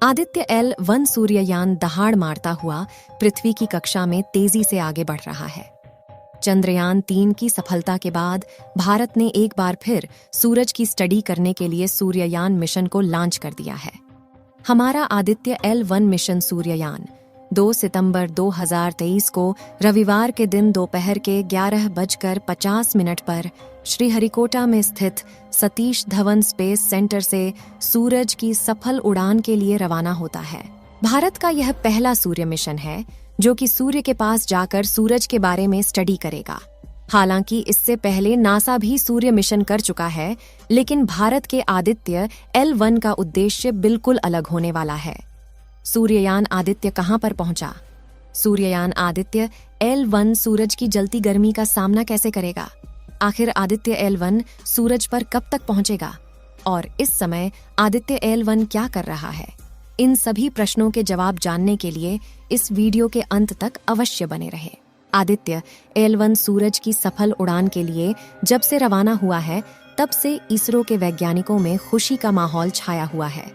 Aditya L1 सूर्ययान दहाड़ मारता हुआ पृथ्वी की कक्षा में तेजी से आगे बढ़ रहा है। चंद्रयान 3 की सफलता के बाद भारत ने एक बार फिर सूरज की स्टडी करने के लिए सूर्ययान मिशन को लॉन्च कर दिया है। हमारा आदित्य L1 मिशन सूर्ययान 2 सितंबर 2023 को रविवार के दिन दोपहर के 11:50 पर श्रीहरिकोटा में स्थित सतीश धवन स्पेस सेंटर से सूरज की सफल उड़ान के लिए रवाना होता है। भारत का यह पहला सूर्य मिशन है जो कि सूर्य के पास जाकर सूरज के बारे में स्टडी करेगा। हालांकि इससे पहले नासा भी सूर्य मिशन कर चुका है, लेकिन भारत के आदित्य L1 का उद्देश्य बिल्कुल अलग होने वाला है। सूर्ययान आदित्य कहां पर पहुंचा? सूर्ययान आदित्य L1 सूरज की जलती गर्मी का सामना कैसे करेगा? आखिर आदित्य L1 सूरज पर कब तक पहुंचेगा? और इस समय आदित्य L1 क्या कर रहा है? इन सभी प्रश्नों के जवाब जानने के लिए इस वीडियो के अंत तक अवश्य बने रहे। आदित्य L1 सूरज की सफल उड़ान के लिए जब से रवाना हुआ है, तब से इसरो के वैज्ञानिकों में खुशी का माहौल छाया हुआ है,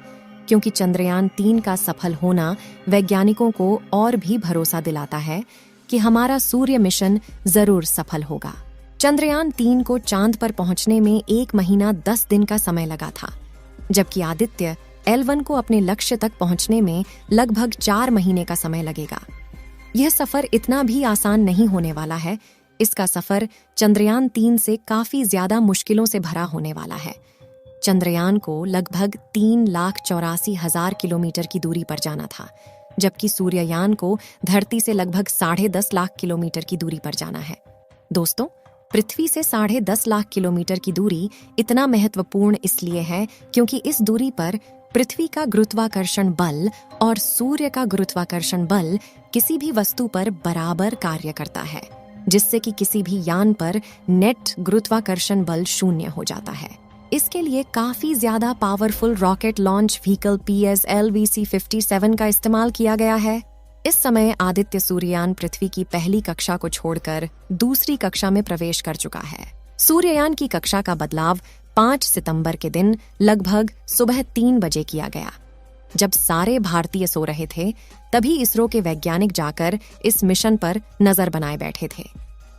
क्योंकि चंद्रयान 3 का सफल होना वैज्ञानिकों को और भी भरोसा दिलाता है कि हमारा सूर्य मिशन जरूर सफल होगा। चंद्रयान 3 को चांद पर पहुंचने में 1 महीना 10 दिन का समय लगा था, जबकि आदित्य L1 को अपने लक्ष्य तक पहुंचने में लगभग 4 महीने का समय लगेगा। यह सफर इतना भी आसान नहीं होने वाला है। इसका सफर चंद्रयान 3 से काफी ज्यादा मुश्किलों से भरा होने वाला है। चंद्रयान को लगभग 3,84,000 किलोमीटर की दूरी पर जाना था, जबकि सूर्ययान को धरती से लगभग 10.5 लाख किलोमीटर की दूरी पर जाना है। दोस्तों, पृथ्वी से 10.5 लाख किलोमीटर की दूरी इतना महत्वपूर्ण इसलिए है क्योंकि इस दूरी पर पृथ्वी का गुरुत्वाकर्षण बल और सूर्य का गुरुत्वाकर्षण बल किसी भी वस्तु पर बराबर कार्य करता है, जिससे कि किसी भी यान पर नेट गुरुत्वाकर्षण बल 0 हो जाता है। इसके लिए काफी ज्यादा powerful rocket launch vehicle PSLV-C-57 का इस्तेमाल किया गया है। इस समय आदित्य सूर्ययान पृथ्वी की पहली कक्षा को छोड़कर दूसरी कक्षा में प्रवेश कर चुका है। सूर्ययान की कक्षा का बदलाव 5 सितंबर के दिन लगभग सुबह 3 बजे किया गया। जब सारे भारतीय सो रहे थे, तभी इसरो के वैज्ञानिक जाकर इस मिशन पर नजर बनाए बैठे थे।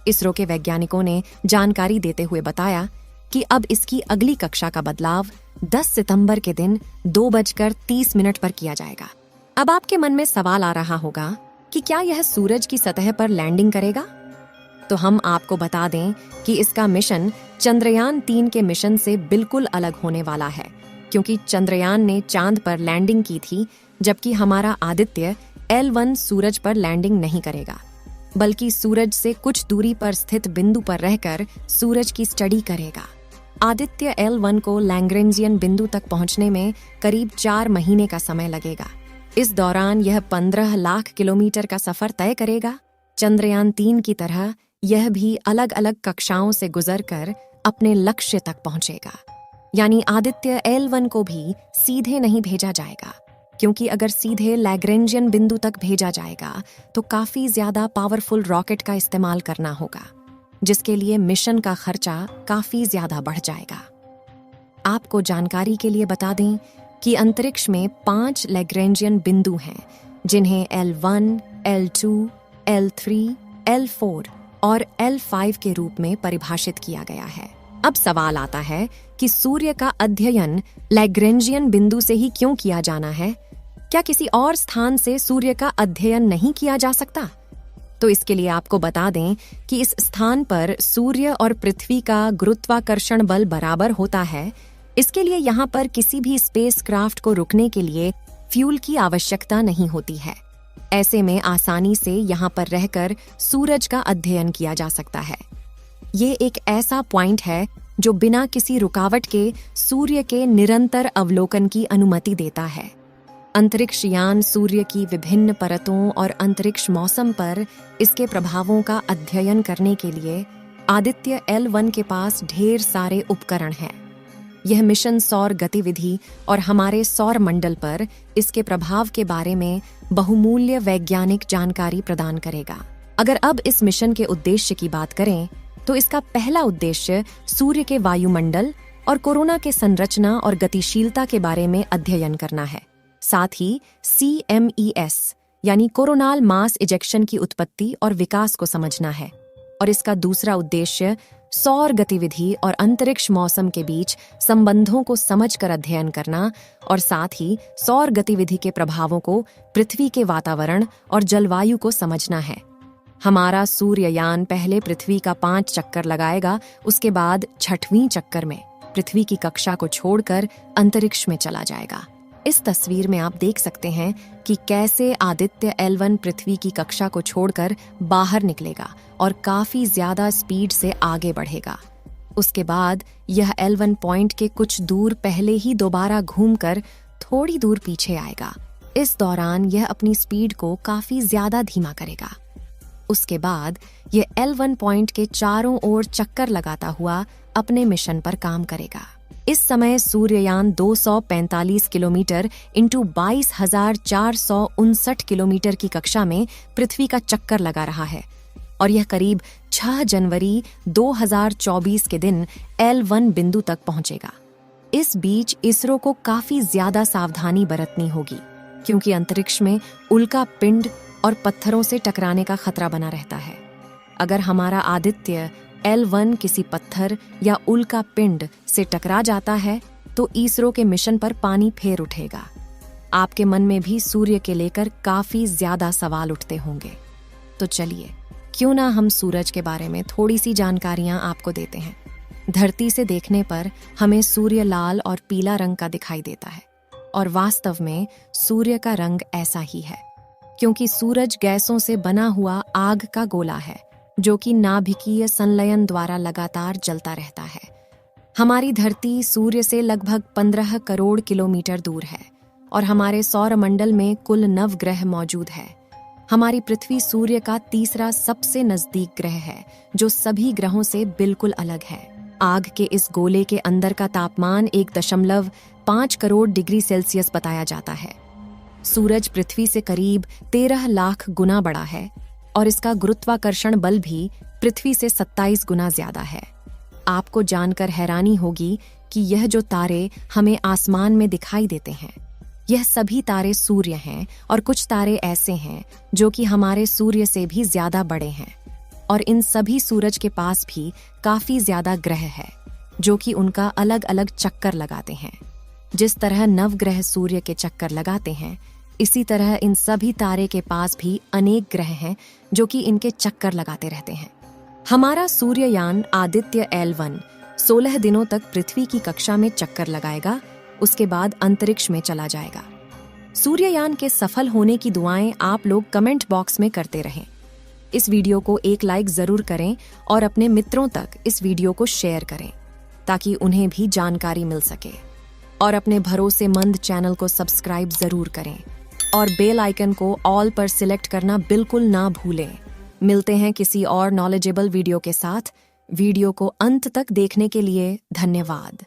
इसरो के वैज्ञानिकों ने जानकारी देते हुए बताया कि अब इसकी अगली कक्षा का बदलाव 10 सितंबर के दिन 2:30 पर किया जाएगा। अब आपके मन में सवाल आ रहा होगा कि क्या यह सूरज की सतह पर लैंडिंग करेगा? तो हम आपको बता दें कि इसका मिशन चंद्रयान 3 के मिशन से बिल्कुल अलग होने वाला है, क्योंकि चंद्रयान ने चांद पर लैंडिंग की थी, जबकि हमारा आदित्य L1 सूरज पर लैंडिंग नहीं करेगा, बल्कि सूरज से कुछ दूरी पर स्थित बिंदु पर रहकर सूरज की स्टडी करेगा। आदित्य L1 को लैग्रेंजियन बिंदु तक पहुंचने में करीब 4 महीने का समय लगेगा। इस दौरान यह 15 लाख किलोमीटर का सफर तय करेगा। चंद्रयान 3 की तरह यह भी अलग अलग कक्षाओं से गुजरकर अपने लक्ष्य तक पहुंचेगा। यानी आदित्य L1 को भी सीधे नहीं भेजा जाएगा, क्योंकि अगर सीधे लैग्रेंजियन बिंदु तक भेजा जाएगा तो काफी ज्यादा पावरफुल रॉकेट का इस्तेमाल करना होगा, जिसके लिए मिशन का खर्चा काफी ज्यादा बढ़ जाएगा। आपको जानकारी के लिए बता दें कि अंतरिक्ष में 5 लैग्रेंजियन बिंदु हैं, जिन्हें L1, L2, L3, L4 और L5 के रूप में परिभाषित किया गया है। अब सवाल आता है कि सूर्य का अध्ययन लैग्रेंजियन बिंदु से ही क्यों किया जाना है? क्या किसी और स्थान से सूर्य का अध्ययन नहीं किया जा सकता? तो इसके लिए आपको बता दें कि इस स्थान पर सूर्य और पृथ्वी का गुरुत्वाकर्षण बल बराबर होता है। इसके लिए यहाँ पर किसी भी स्पेसक्राफ्ट को रुकने के लिए फ्यूल की आवश्यकता नहीं होती है। ऐसे में आसानी से यहाँ पर रहकर सूरज का अध्ययन किया जा सकता है। ये एक ऐसा पॉइंट है जो बिना किसी रुकावट के सूर्य के निरंतर अवलोकन की अनुमति देता है। अंतरिक्ष यान सूर्य की विभिन्न परतों और अंतरिक्ष मौसम पर इसके प्रभावों का अध्ययन करने के लिए आदित्य L1 के पास ढेर सारे उपकरण हैं। यह मिशन सौर गतिविधि और हमारे सौर मंडल पर इसके प्रभाव के बारे में बहुमूल्य वैज्ञानिक जानकारी प्रदान करेगा। अगर अब इस मिशन के उद्देश्य की बात करें, तो इसका पहला उद्देश्य सूर्य के वायुमंडल और कोरोना के संरचना और गतिशीलता के बारे में अध्ययन करना है। साथ ही CMES यानी कोरोनल मास इजेक्शन की उत्पत्ति और विकास को समझना है। और इसका दूसरा उद्देश्य सौर गतिविधि और अंतरिक्ष मौसम के बीच संबंधों को समझकर अध्ययन करना और साथ ही सौर गतिविधि के प्रभावों को पृथ्वी के वातावरण और जलवायु को समझना है। हमारा सूर्ययान पहले पृथ्वी का 5 चक्कर लगाएगा, उसके बाद 6वें चक्कर में पृथ्वी की कक्षा को छोड़कर अंतरिक्ष में चला जाएगा। इस तस्वीर में आप देख सकते हैं कि कैसे आदित्य L1 पृथ्वी की कक्षा को छोड़कर बाहर निकलेगा और काफी ज्यादा स्पीड से आगे बढ़ेगा। उसके बाद यह L1 पॉइंट के कुछ दूर पहले ही दोबारा घूमकर थोड़ी दूर पीछे आएगा। इस दौरान यह अपनी स्पीड को काफी ज्यादा धीमा करेगा। उसके बाद यह L1 पॉइंट के चारों ओर चक्कर लगाता हुआ अपने मिशन पर काम करेगा। इस समय सूर्ययान 245 किलोमीटर इंटू 22,459 किलोमीटर की कक्षा में पृथ्वी का चक्कर लगा रहा है और यह करीब 6 जनवरी 2024 के दिन L1 बिंदु तक पहुंचेगा। इस बीच इसरो को काफी ज्यादा सावधानी बरतनी होगी क्योंकि अंतरिक्ष में उल्का पिंड और पत्थरों से टकराने का खतरा बना रहता है। अगर हमारा आदित्य L1 किसी पत्थर या उल्का पिंड से टकरा जाता है तो इसरो के मिशन पर पानी फेर उठेगा। आपके मन में भी सूर्य के लेकर काफी ज्यादा सवाल उठते होंगे। तो चलिए, क्यों ना हम सूरज के बारे में थोड़ी सी जानकारियां आपको देते हैं। धरती से देखने पर हमें सूर्य लाल और पीला रंग का दिखाई देता है और वास्तव में सूर्य का रंग ऐसा ही है क्योंकि सूरज गैसों से बना हुआ आग का गोला है जो कि नाभिकीय संलयन द्वारा लगातार जलता रहता है। हमारी धरती सूर्य से लगभग 15 करोड़ किलोमीटर दूर है और हमारे सौरमंडल में कुल 9 ग्रह मौजूद है। हमारी पृथ्वी सूर्य का तीसरा सबसे नजदीक ग्रह है जो सभी ग्रहों से बिल्कुल अलग है। आग के इस गोले के अंदर का तापमान 1.5 करोड़ डिग्री सेल्सियस बताया जाता है। सूरज पृथ्वी से करीब 13 लाख गुना बड़ा है और इसका गुरुत्वाकर्षण बल भी पृथ्वी से 27 गुना ज्यादा है। आपको जानकर हैरानी होगी कि यह जो तारे हमें आसमान में दिखाई देते हैं, यह सभी तारे सूर्य हैं और कुछ तारे ऐसे हैं जो कि हमारे सूर्य से भी ज्यादा बड़े हैं। और इन सभी सूरज के पास भी काफी ज्यादा ग्रह है जो कि उनका अलग अलग चक्कर लगाते हैं। जिस तरह नवग्रह सूर्य के चक्कर लगाते हैं, इसी तरह इन सभी तारे के पास भी अनेक ग्रह हैं जो कि इनके चक्कर लगाते रहते हैं। हमारा सूर्ययान आदित्य L1 16 दिनों तक पृथ्वी की कक्षा में चक्कर लगाएगा, उसके बाद अंतरिक्ष में चला जाएगा। सूर्ययान के सफल होने की दुआएं आप लोग कमेंट बॉक्स में करते रहें। इस वीडियो को एक लाइक जरूर करें और अपने मित्रों तक इस वीडियो को शेयर करें ताकि उन्हें भी जानकारी मिल सके। और अपने भरोसेमंद चैनल को सब्सक्राइब जरूर करें और बेल आइकन को ऑल पर सिलेक्ट करना बिल्कुल ना भूलें। मिलते हैं किसी और नॉलेजेबल वीडियो के साथ। वीडियो को अंत तक देखने के लिए धन्यवाद।